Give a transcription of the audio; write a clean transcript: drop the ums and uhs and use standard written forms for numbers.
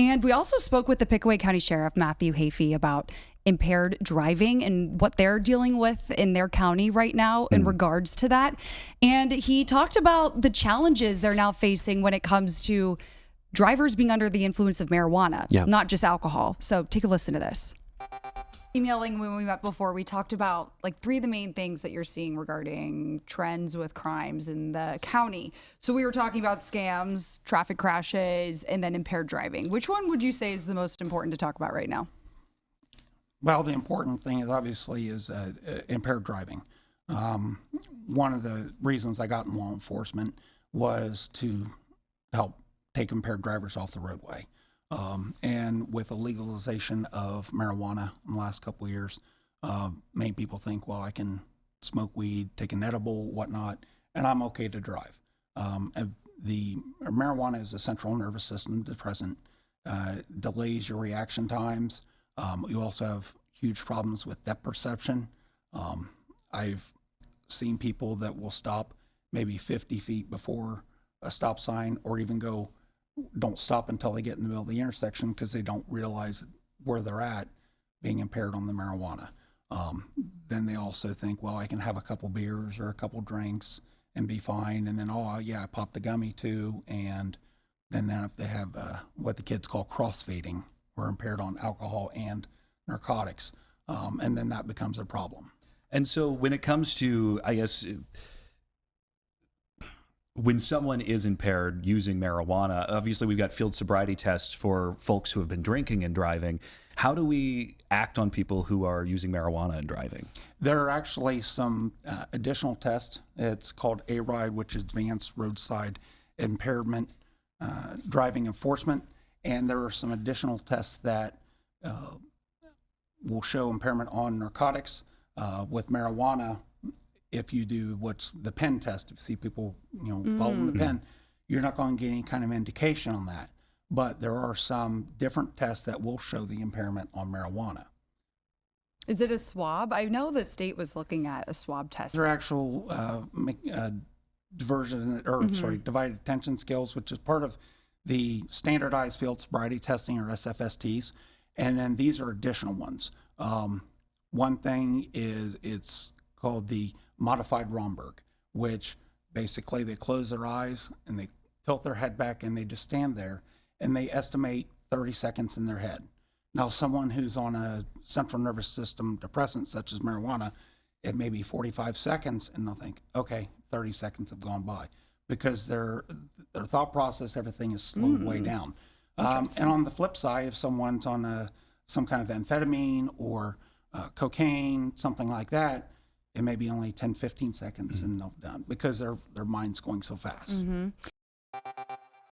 And we also spoke with the Pickaway County Sheriff, Matthew Hafey, about impaired driving and what they're dealing with in their county right now in regards to that. And he talked about the challenges they're now facing when it comes to drivers being under the influence of marijuana, not just alcohol. So take a listen to this. Emailing when we met before, we talked about like 3 of the main things that you're seeing regarding trends with crimes in the county. So we were talking about scams, traffic crashes, and then impaired driving. Which one would you say is the most important to talk about right now? Well, the important thing is obviously impaired driving. One of the reasons I got in law enforcement was to help take impaired drivers off the roadway. And with the legalization of marijuana in the last couple of years, many people think, well, I can smoke weed, take an edible, whatnot, and I'm okay to drive. The marijuana is a central nervous system depressant, delays your reaction times. You also have huge problems with depth perception. I've seen people that will stop maybe 50 feet before a stop sign, or even don't stop until they get in the middle of the intersection because they don't realize where they're at, being impaired on the marijuana. Then they also think, well, I can have a couple beers or a couple drinks and be fine. And then, oh yeah, I popped a gummy too. And then now they have what the kids call crossfading, where impaired on alcohol and narcotics. And then that becomes a problem. And so when it comes to, I guess, when someone is impaired using marijuana, obviously we've got field sobriety tests for folks who have been drinking and driving. How do we act on people who are using marijuana and driving? There are actually some additional tests. It's called ARIDE, which is Advanced Roadside Impairment Driving Enforcement. And there are some additional tests that will show impairment on narcotics. With marijuana, if you do what's the pen test, if you see people, following the pen, you're not going to get any kind of indication on that. But there are some different tests that will show the impairment on marijuana. Is it a swab? I know the state was looking at a swab test. There are actual divided attention skills, which is part of the standardized field sobriety testing, or SFSTs. And then these are additional ones. One thing is it's called the modified Romberg, which basically they close their eyes and they tilt their head back and they just stand there and they estimate 30 seconds in their head. Now, someone who's on a central nervous system depressant, such as marijuana, it may be 45 seconds and they'll think, okay, 30 seconds have gone by, because their thought process, everything is slowed way down. And on the flip side, if someone's on some kind of amphetamine or cocaine, something like that, it may be only 10, 15 seconds and they're done, because their mind's going so fast.